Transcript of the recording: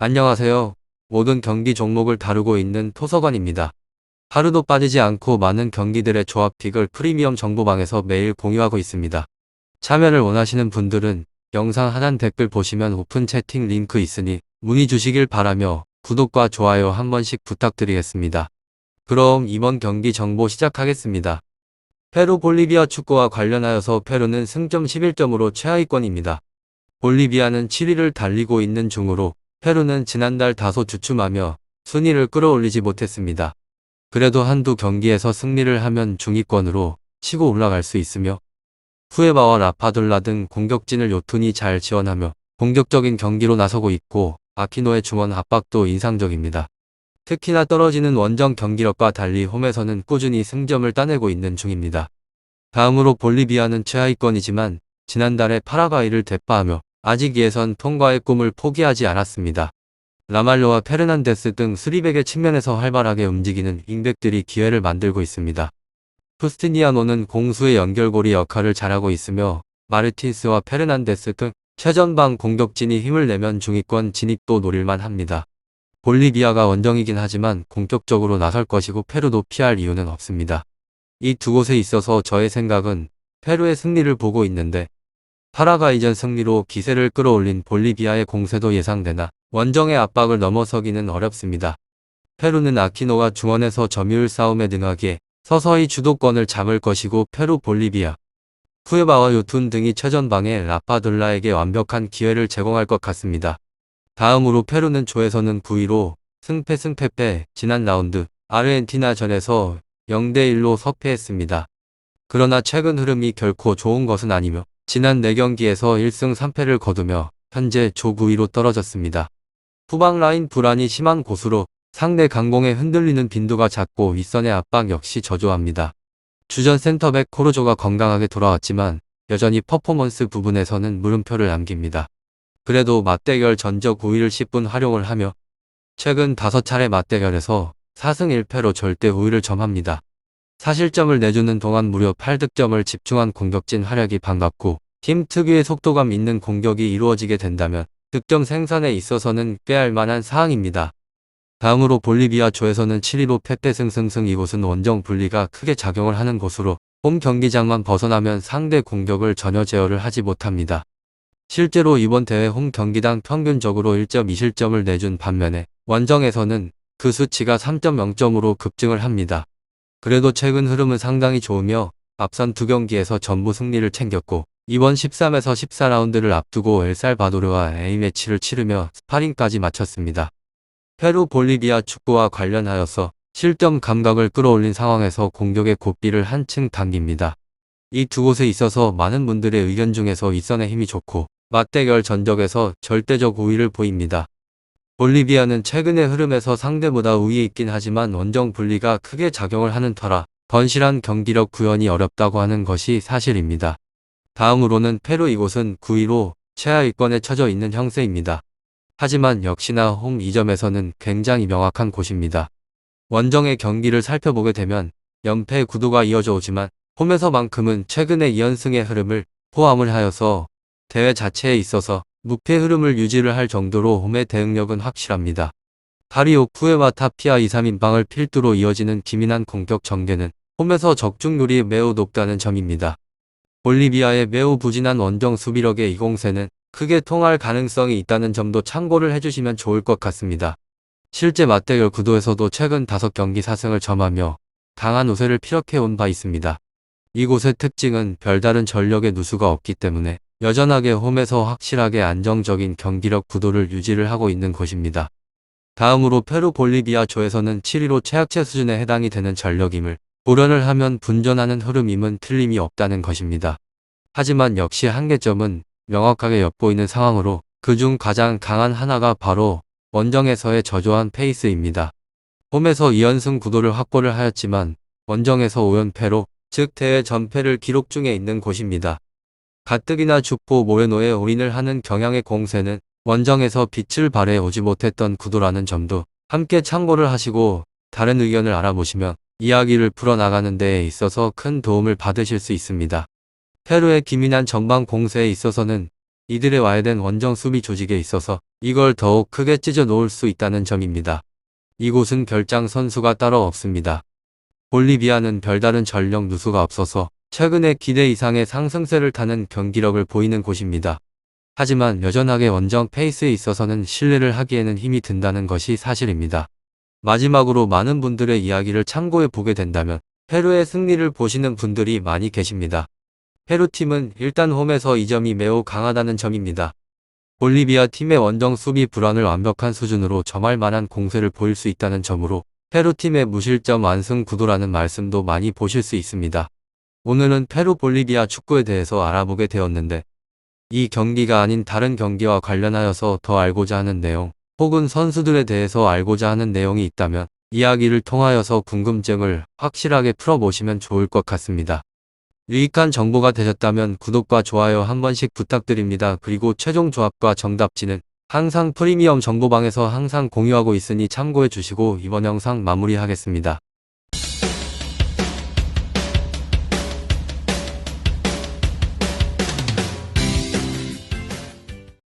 안녕하세요. 모든 경기 종목을 다루고 있는 토서관입니다. 하루도 빠지지 않고 많은 경기들의 조합픽을 프리미엄 정보방에서 매일 공유하고 있습니다. 참여를 원하시는 분들은 영상 하단 댓글 보시면 오픈 채팅 링크 있으니 문의 주시길 바라며 구독과 좋아요 한 번씩 부탁드리겠습니다. 그럼 이번 경기 정보 시작하겠습니다. 페루 볼리비아 축구와 관련하여서 페루는 승점 11점으로 최하위권입니다. 볼리비아는 7위를 달리고 있는 중으로 페루는 지난달 다소 주춤하며 순위를 끌어올리지 못했습니다. 그래도 한두 경기에서 승리를 하면 중위권으로 치고 올라갈 수 있으며 후에바와 라파둘라 등 공격진을 요툰이 잘 지원하며 공격적인 경기로 나서고 있고 아키노의 중원 압박도 인상적입니다. 특히나 떨어지는 원정 경기력과 달리 홈에서는 꾸준히 승점을 따내고 있는 중입니다. 다음으로 볼리비아는 최하위권이지만 지난달에 파라과이를 대파하며 아직 예선 통과의 꿈을 포기하지 않았습니다. 라말로와 페르난데스 등 스리백의 측면에서 활발하게 움직이는 윙백들이 기회를 만들고 있습니다. 푸스티니아노는 공수의 연결고리 역할을 잘하고 있으며 마르틴스와 페르난데스 등 최전방 공격진이 힘을 내면 중위권 진입도 노릴만 합니다. 볼리비아가 원정이긴 하지만 공격적으로 나설 것이고 페루도 피할 이유는 없습니다. 이 두 곳에 있어서 저의 생각은 페루의 승리를 보고 있는데 파라과이전 승리로 기세를 끌어올린 볼리비아의 공세도 예상되나 원정의 압박을 넘어서기는 어렵습니다. 페루는 아키노가 중원에서 점유율 싸움에 능하기에 서서히 주도권을 잡을 것이고 페루 볼리비아, 후에바와 요툰 등이 최전방에 라파둘라에게 완벽한 기회를 제공할 것 같습니다. 다음으로 페루는 조에서는 9위로 승패 지난 라운드 아르헨티나전에서 0대1로 석패했습니다. 그러나 최근 흐름이 결코 좋은 것은 아니며 지난 4경기에서 1승 3패를 거두며 현재 조 9위로 떨어졌습니다. 후방 라인 불안이 심한 곳으로 상대 강공에 흔들리는 빈도가 잦고 윗선의 압박 역시 저조합니다. 주전 센터백 코르조가 건강하게 돌아왔지만 여전히 퍼포먼스 부분에서는 물음표를 남깁니다. 그래도 맞대결 전적 5위를 10분 활용을 하며 최근 5차례 맞대결에서 4승 1패로 절대 우위를 점합니다. 사실점을 내주는 동안 무려 8득점을 집중한 공격진 활약이 반갑고 팀 특유의 속도감 있는 공격이 이루어지게 된다면 득점 생산에 있어서는 꾀할 만한 사항입니다. 다음으로 볼리비아 조에서는 7위로 패패승승승. 이곳은 원정 분리가 크게 작용을 하는 곳으로 홈 경기장만 벗어나면 상대 공격을 전혀 제어를 하지 못합니다. 실제로 이번 대회 홈 경기당 평균적으로 1.2실점을 내준 반면에 원정에서는 그 수치가 3.0점으로 급증을 합니다. 그래도 최근 흐름은 상당히 좋으며 앞선 2경기에서 전부 승리를 챙겼고 이번 13에서 14라운드를 앞두고 엘살바도르와 A매치를 치르며 스파링까지 마쳤습니다. 페루 볼리비아 축구와 관련하여서 실점 감각을 끌어올린 상황에서 공격의 고삐를 한층 당깁니다. 이 두 곳에 있어서 많은 분들의 의견 중에서 윗선의 힘이 좋고 맞대결 전적에서 절대적 우위를 보입니다. 볼리비아는 최근의 흐름에서 상대보다 우위에 있긴 하지만 원정 분리가 크게 작용을 하는 터라 건실한 경기력 구현이 어렵다고 하는 것이 사실입니다. 다음으로는 페루. 이곳은 9위로 최하위권에 처져 있는 형세입니다. 하지만 역시나 홈 2점에서는 굉장히 명확한 곳입니다. 원정의 경기를 살펴보게 되면 연패 구도가 이어져 오지만 홈에서만큼은 최근의 2연승의 흐름을 포함을 하여서 대회 자체에 있어서 무패 흐름을 유지를 할 정도로 홈의 대응력은 확실합니다. 다리오 푸에와 타피아 2-3인방을 필두로 이어지는 기민한 공격 전개는 홈에서 적중률이 매우 높다는 점입니다. 볼리비아의 매우 부진한 원정 수비력의 이 공세는 크게 통할 가능성이 있다는 점도 참고를 해주시면 좋을 것 같습니다. 실제 맞대결 구도에서도 최근 5경기 4승을 점하며 강한 우세를 피력해온 바 있습니다. 이곳의 특징은 별다른 전력의 누수가 없기 때문에 여전하게 홈에서 확실하게 안정적인 경기력 구도를 유지를 하고 있는 곳입니다. 다음으로 페루 볼리비아 조에서는 7위로 최악체 수준에 해당이 되는 전력임을 고려를 하면 분전하는 흐름임은 틀림이 없다는 것입니다. 하지만 역시 한계점은 명확하게 엿보이는 상황으로 그중 가장 강한 하나가 바로 원정에서의 저조한 페이스입니다. 홈에서 2연승 구도를 확보를 하였지만 원정에서 5연패로 즉 대회 전패를 기록 중에 있는 곳입니다. 가뜩이나 주포 모레노에 올인을 하는 경향의 공세는 원정에서 빛을 발해 오지 못했던 구도라는 점도 함께 참고를 하시고 다른 의견을 알아보시면 이야기를 풀어나가는 데에 있어서 큰 도움을 받으실 수 있습니다. 페루의 기민한 전방 공세에 있어서는 이들의 와해된 원정 수비 조직에 있어서 이걸 더욱 크게 찢어 놓을 수 있다는 점입니다. 이곳은 별장 선수가 따로 없습니다. 볼리비아는 별다른 전력 누수가 없어서 최근에 기대 이상의 상승세를 타는 경기력을 보이는 곳입니다. 하지만 여전하게 원정 페이스에 있어서는 신뢰를 하기에는 힘이 든다는 것이 사실입니다. 마지막으로 많은 분들의 이야기를 참고해 보게 된다면 페루의 승리를 보시는 분들이 많이 계십니다. 페루팀은 일단 홈에서 이점이 매우 강하다는 점입니다. 볼리비아 팀의 원정 수비 불안을 완벽한 수준으로 점할 만한 공세를 보일 수 있다는 점으로 페루팀의 무실점 완승 구도라는 말씀도 많이 보실 수 있습니다. 오늘은 페루 볼리비아 축구에 대해서 알아보게 되었는데 이 경기가 아닌 다른 경기와 관련하여서 더 알고자 하는 내용 혹은 선수들에 대해서 알고자 하는 내용이 있다면 이야기를 통하여서 궁금증을 확실하게 풀어보시면 좋을 것 같습니다. 유익한 정보가 되셨다면 구독과 좋아요 한 번씩 부탁드립니다. 그리고 최종 조합과 정답지는 항상 프리미엄 정보방에서 항상 공유하고 있으니 참고해 주시고 이번 영상 마무리하겠습니다.